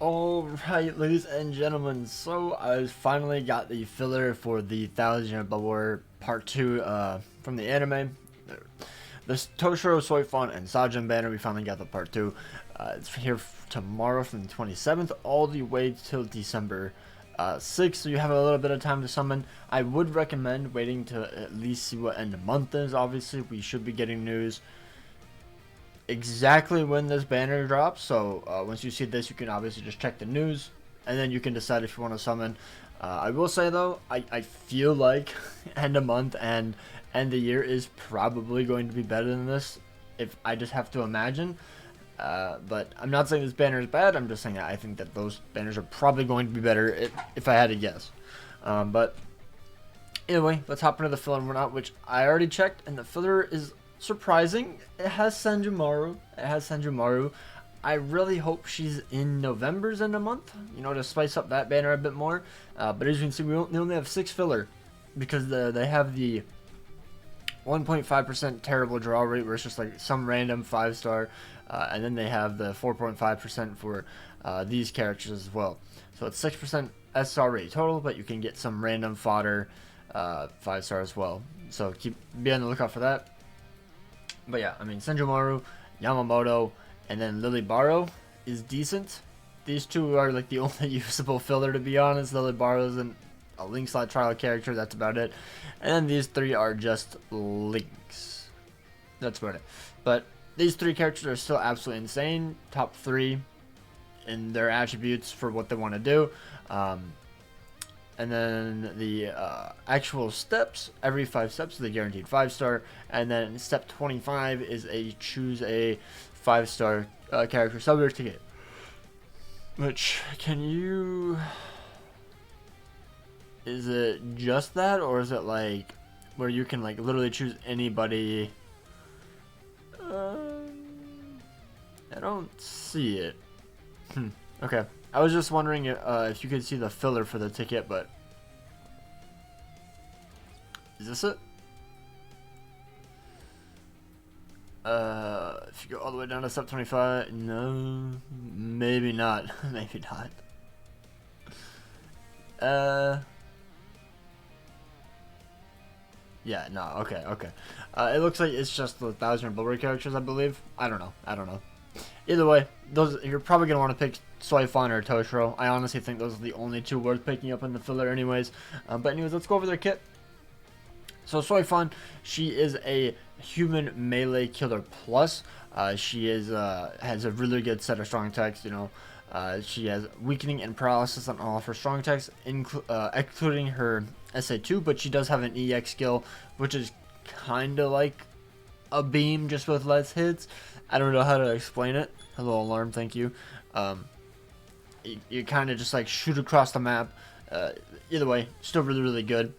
Alright, ladies and gentlemen, so I finally got the filler for the TYBW Part 2 from the anime. This Toshiro, Soi Fon, and Sajin banner, we finally got the Part 2. It's here tomorrow from the 27th all the way till December 6th, so you have a little bit of time to summon. I would recommend waiting to at least see what end of month is. Obviously, we should be getting news exactly when this banner drops, so once you see this, you can obviously just check the news and then you can decide if you want to summon. I will say though, I feel like end of month and end of year is probably going to be better than this, if I just have to imagine. But I'm not saying this banner is bad, I'm just saying that I think that those banners are probably going to be better if I had to guess. But anyway, let's hop into the filler and whatnot, which I already checked, and the filler is surprising. It has Senjumaru. I really hope she's in November's end of month, you know, to spice up that banner a bit more. But as you can see, they only have 6 filler because they have the 1.5% terrible draw rate where it's just like some random 5-star, and then they have the 4.5% for these characters as well. So it's 6% SR rate total, but you can get some random fodder 5-star as well. So be on the lookout for that. But yeah, I mean, Senjumaru, Yamamoto, and then Lilibaro is decent. These two are like the only usable filler, to be honest. Lilibaro is a link slot trial character, that's about it. And then these 3 are just links. That's about it. But these 3 characters are still absolutely insane. Top 3 in their attributes for what they want to do. And then the actual steps, every 5 steps is a guaranteed 5-star, and then step 25 is choose a 5-star character subject ticket. Which, is it just that, or is it like where you can like literally choose anybody? I don't see it. Okay. I was just wondering if you could see the filler for the ticket, but is this it? If you go all the way down to step 25, no, maybe not. Maybe not. Yeah, no, okay. It looks like it's just the 1,000 Bulwark characters, I believe. I don't know. Either way, you're probably going to want to pick Soi Fon or Toshiro. I honestly think those are the only 2 worth picking up in the filler anyways. But anyways, let's go over their kit. So Soi Fon, she is a human melee killer plus. She has a really good set of strong attacks, you know. She has weakening and paralysis on all of her strong attacks, excluding her SA2, but she does have an EX skill, which is kind of like a beam, just with less hits. I don't know how to explain it. Hello, alarm, thank you. You kind of just like shoot across the map. Either way, still really good.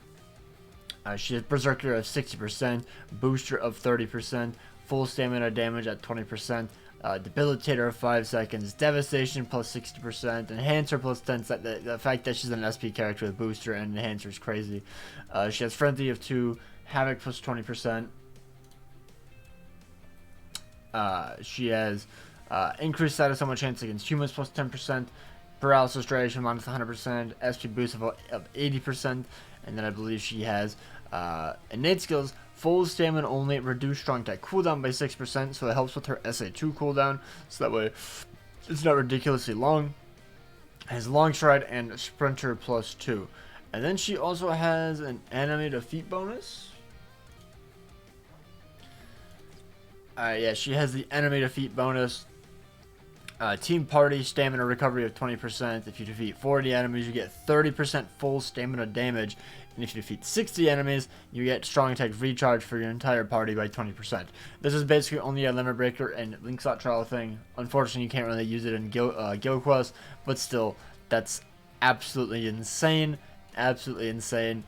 She has Berserker of 60%, Booster of 30%, full stamina damage at 20%, Debilitator of 5 seconds, Devastation plus 60%, Enhancer plus 10 seconds. The fact that she's an SP character with Booster and Enhancer is crazy. She has Frenzy of 2, Havoc plus 20%. She has increased status summon chance against humans plus 10%, paralysis duration minus 100%, SP boost of 80%, and then I believe she has innate skills, full stamina only, reduced strong attack cooldown by 6%, so it helps with her SA2 cooldown, so that way it's not ridiculously long. Has long stride and sprinter plus 2. And then she also has an enemy defeat bonus. Yeah, she has the enemy defeat bonus. Team party stamina recovery of 20%. If you defeat 40 enemies, you get 30% full stamina damage. And if you defeat 60 enemies, you get strong attack recharge for your entire party by 20%. This is basically only a limit breaker and link slot trial thing. Unfortunately, you can't really use it in guild quest, but still, that's absolutely insane. Absolutely insane.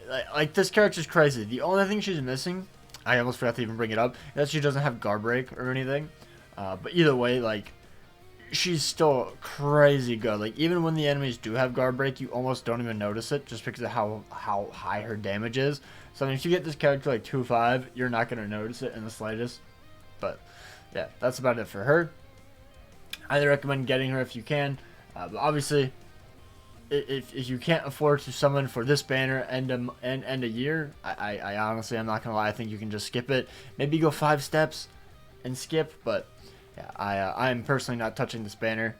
Like this character's crazy. The only thing she's missing, I almost forgot to even bring it up, is that she doesn't have guard break or anything. But either way, like, she's still crazy good. Like, even when the enemies do have guard break, you almost don't even notice it just because of how high her damage is. So I mean, if you get this character like 2-5, you're not going to notice it in the slightest. But yeah, that's about it for her. I'd recommend getting her if you can. But obviously, if you can't afford to summon for this banner and a year, I honestly, I'm not gonna lie, I think you can just skip it. Maybe go 5 steps and skip, but yeah, I'm personally not touching this banner.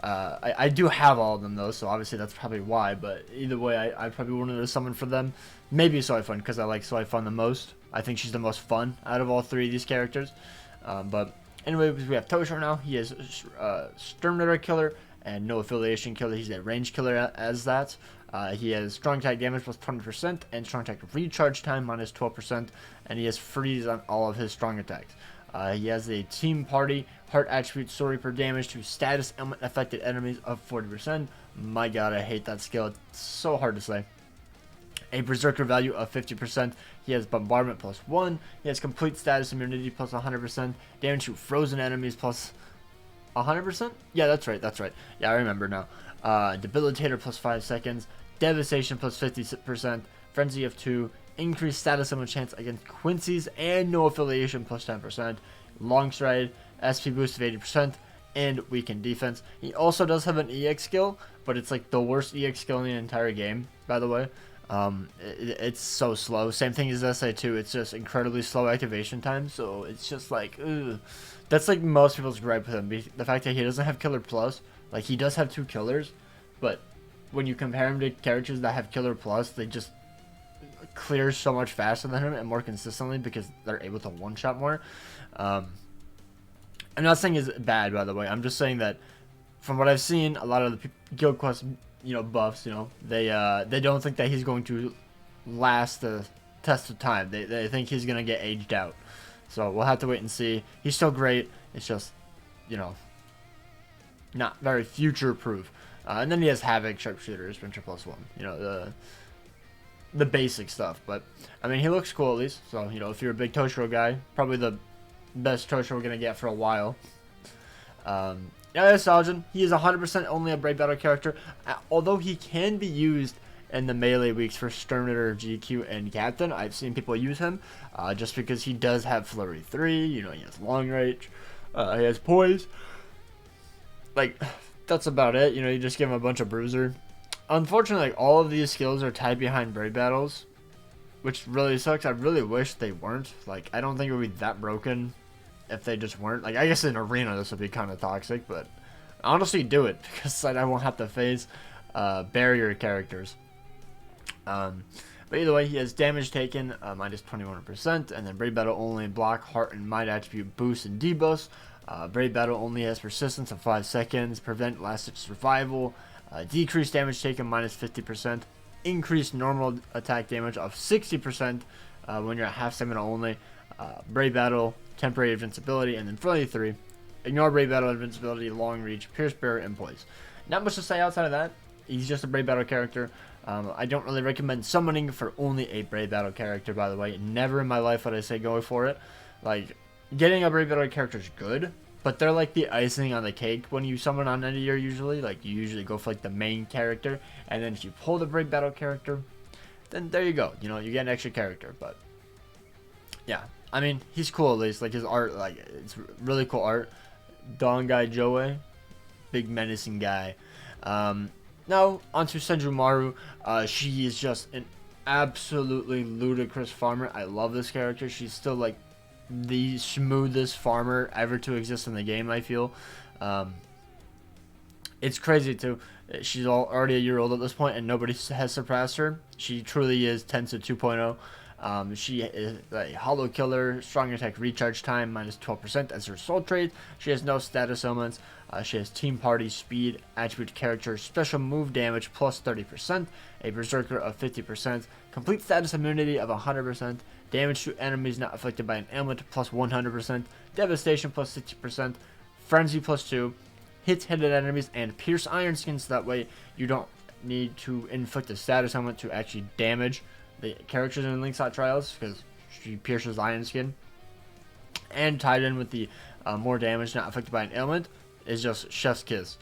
I do have all of them though, so obviously that's probably why, but either way, I probably wanted to summon for them. Maybe Soi Fon, because I like Soi Fon the most. I think she's the most fun out of all 3 of these characters. But anyway, we have Toshiro now. He is Exterminator Killer and no affiliation killer. He's a range killer as that. He has strong attack damage plus 20% and strong attack recharge time minus 12%, and he has freeze on all of his strong attacks. He has a team party heart attribute story per damage to status element affected enemies of 40%. My god, I hate that skill. It's so hard to say. A berserker value of 50%. He has bombardment plus 1. He has complete status immunity plus 100%. Damage to frozen enemies plus 100%? Yeah, that's right. Yeah, I remember now. Debilitator plus 5 seconds. Devastation plus 50%. Frenzy of 2. Increased status summon chance against Quincy's and no affiliation plus 10%. Long stride, SP boost of 80%, and weakened defense. He also does have an EX skill, but it's like the worst EX skill in the entire game, by the way. It's so slow. Same thing as SA2. It's just incredibly slow activation time, so it's just like, ugh. That's like most people's gripe with him. The fact that he doesn't have Killer Plus. Like, he does have 2 killers, but when you compare him to characters that have Killer Plus, they just clear so much faster than him and more consistently because they're able to one-shot more. I'm not saying it's bad, by the way. I'm just saying that from what I've seen, a lot of the Guild Quest, buffs, they don't think that he's going to last the test of time. They think he's going to get aged out. So we'll have to wait and see. He's still great. It's just, not very future-proof. And then he has Havoc, Sharpshooter, Sprinter plus 1. The basic stuff. But, I mean, he looks cool at least. So, if you're a big Toshiro guy, probably the best Toshiro we're going to get for a while. Sajin, he is 100% only a Brave Battle character. Although he can be used in the melee weeks for Exterminator, GQ, and Captain. I've seen people use him just because he does have Flurry 3. He has long range. He has Poise. Like, that's about it. You just give him a bunch of Bruiser. Unfortunately, all of these skills are tied behind Brave Battles, which really sucks. I really wish they weren't. Like, I don't think it would be that broken if they just weren't. Like, I guess in Arena this would be kind of toxic, but honestly do it because I won't have to face barrier characters. But either way, he has damage taken minus 21%, and then Brave Battle only block, heart, and mind attribute boost and debuffs. Brave Battle only has persistence of 5 seconds, prevent last survival, decreased damage taken minus 50%, increased normal attack damage of 60% when you're at half stamina only. Brave Battle, temporary invincibility, and then Flurry 3. Ignore Brave Battle, invincibility, long reach, pierce bear, and poise. Not much to say outside of that. He's just a Brave Battle character. I don't really recommend summoning for only a Brave Battle character, by the way. Never in my life would I say go for it. Like, getting a Brave Battle character is good, but they're like the icing on the cake when you summon on any year usually. Like, you usually go for like the main character, and then if you pull the Brave Battle character, then there you go. You get an extra character, but yeah. I mean, he's cool at least. Like, his art, like, it's really cool art. Bankai Joey, big menacing guy. Now, onto Senjumaru. She is just an absolutely ludicrous farmer. I love this character. She's still, like, the smoothest farmer ever to exist in the game, I feel. It's crazy, too. She's already a year old at this point, and nobody has surpassed her. She truly is Tensu 2.0. She is a hollow killer, strong attack recharge time minus 12% as her soul trait. She has no status elements. She has team party, speed, attribute character, special move damage plus 30%, a berserker of 50%, complete status immunity of 100%, damage to enemies not afflicted by an ailment plus 100%, devastation plus 60%, frenzy plus 2, hits hidden enemies, and pierce iron skins. That way you don't need to inflict a status element to actually damage the characters in Link's Hot Trials because she pierces iron skin. And tied in with the more damage not affected by an ailment is just Chef's Kiss.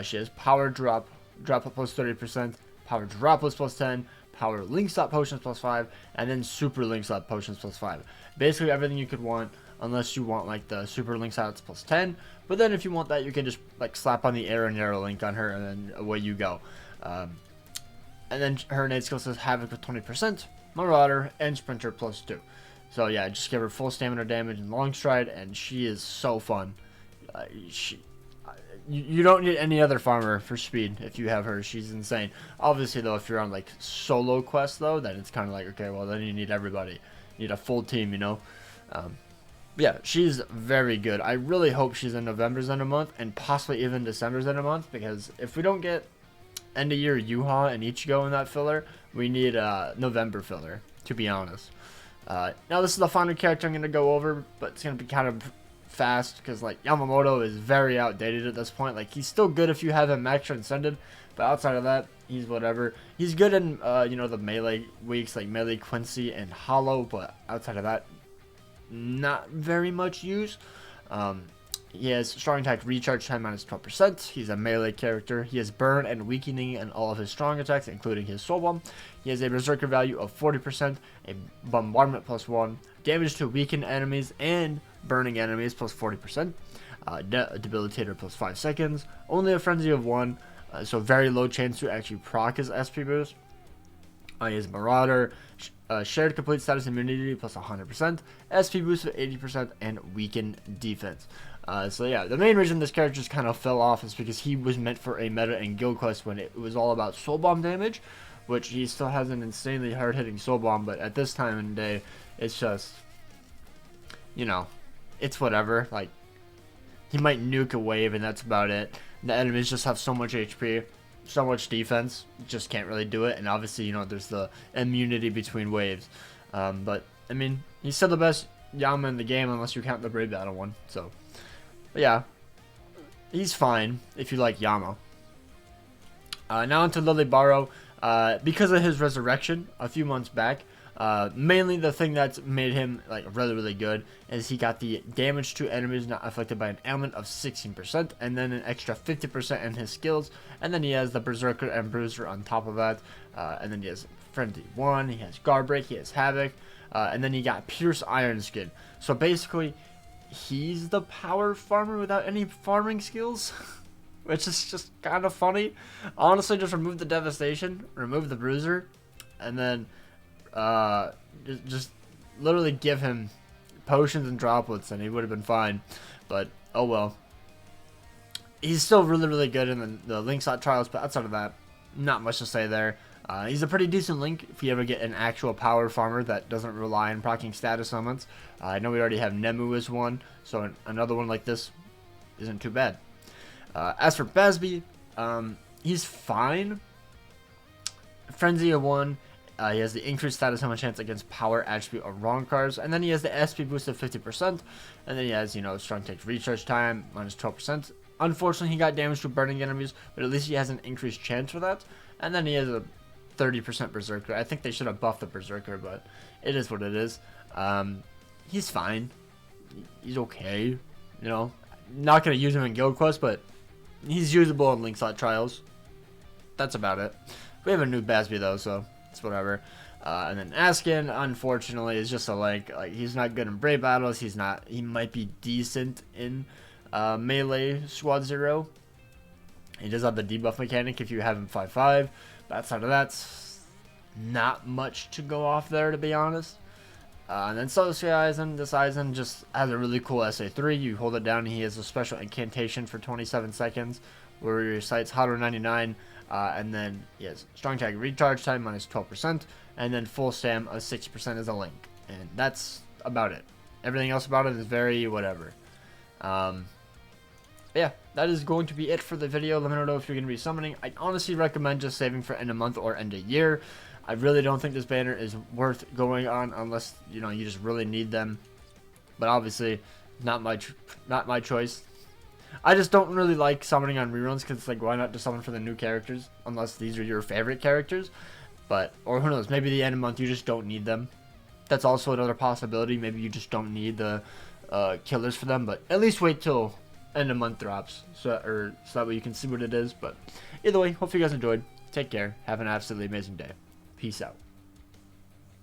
She has power drop up plus 30%, power dropless plus 10, power link slot potions plus 5, and then super link slot potions plus 5. Basically everything you could want unless you want like the super link stats plus 10. But then if you want that, you can just like slap on the arrow and arrow link on her, and then away you go. And then her innate skill says Havoc with 20%, Marauder, and Sprinter plus 2. So yeah, just give her full stamina damage and long stride, and she is so fun. You don't need any other farmer for speed if you have her. She's insane. Obviously though, if you're on like solo quests though, then it's kind of like, okay, well then you need everybody. You need a full team, you know. Yeah, she's very good. I really hope she's in November's end of month and possibly even December's end of month, because if we don't get end of year Yuha and Ichigo in that filler, we need a November filler, to be honest. Now this is the final character I'm going to go over, but it's going to be kind of fast because like Yamamoto is very outdated at this point. Like he's still good if you have him max transcended, but outside of that, he's whatever. He's good in you know, the melee weeks like Melee, Quincy, and Hollow, but outside of that, not very much use. He has strong attack recharge time minus 12%. He's a melee character. He has burn and weakening in all of his strong attacks, including his soul bomb. He has a berserker value of 40%, a bombardment plus 1, damage to weakened enemies and burning enemies plus 40%, debilitator plus 5 seconds, only a frenzy of 1, so very low chance to actually proc his SP boost. He has Marauder, shared complete status immunity plus 100%, SP boost of 80%, and weakened defense. So yeah, the main reason this character just kind of fell off is because he was meant for a meta and guild quest when it was all about soul bomb damage, which he still has an insanely hard hitting soul bomb, but at this time in the day, it's just, you know, it's whatever. Like, he might nuke a wave and that's about it. The enemies just have so much HP, so much defense, just can't really do it. And obviously, you know, there's the immunity between waves. But I mean, he's still the best Yama in the game unless you count the Brave Battle one. So, but yeah, he's fine if you like Yama. Now into Lily Barrow. Because of his resurrection a few months back, mainly the thing that's made him like really good is he got the damage to enemies not affected by an ailment of 16%, and then an extra 50% in his skills, and then he has the Berserker and Bruiser on top of that, and then he has Frenzy 1, he has Guard Break, he has Havoc, and then he got Pierce Iron Skin. So basically, he's the power farmer without any farming skills, which is just kind of funny. Honestly, just remove the Devastation, remove the Bruiser, and then just literally give him potions and droplets and he would have been fine. But oh well, he's still really good in the link slot trials, but outside of that, not much to say there. He's a pretty decent link if you ever get an actual power farmer that doesn't rely on proccing status summons. I know we already have Nemu as one, so another one like this isn't too bad. As for Basby, he's fine. Frenzy of 1, he has the increased status summon chance against power, attribute, or wrong cards, and then he has the SP boost of 50%, and then he has, you know, strong take recharge time, minus 12%. Unfortunately, he got damage to burning enemies, but at least he has an increased chance for that, and then he has a 30% Berserker. I think they should have buffed the Berserker, but it is what it is. He's fine. He's okay, you know. Not going to use him in Guild Quest, but he's usable in link slot trials. That's about it. We have a new Basby though, so it's whatever. And then Askin, unfortunately, is just a like he's not good in Brave Battles. He might be decent in Melee Squad 0. He does have the debuff mechanic if you have him 5/5. But outside of that, not much to go off there, to be honest. And then Socializing, this Aizen just has a really cool SA3. You hold it down and he has a special incantation for 27 seconds where he recites Hado 99, and then he has strong tag recharge time minus 12%, and then full stam of 6% as a link. And that's about it. Everything else about it is very whatever. Yeah, that is going to be it for the video. Let me know if you're going to be summoning. I honestly recommend just saving for end of month or end of year. I really don't think this banner is worth going on unless, you know, you just really need them. But obviously, not my choice. I just don't really like summoning on reruns because it's like, why not just summon for the new characters unless these are your favorite characters? But, or who knows, maybe the end of month you just don't need them. That's also another possibility. Maybe you just don't need the killers for them, but at least wait till end of month drops so that way you can see what it is. But either way, hope you guys enjoyed. Take care. Have an absolutely amazing day. Peace out.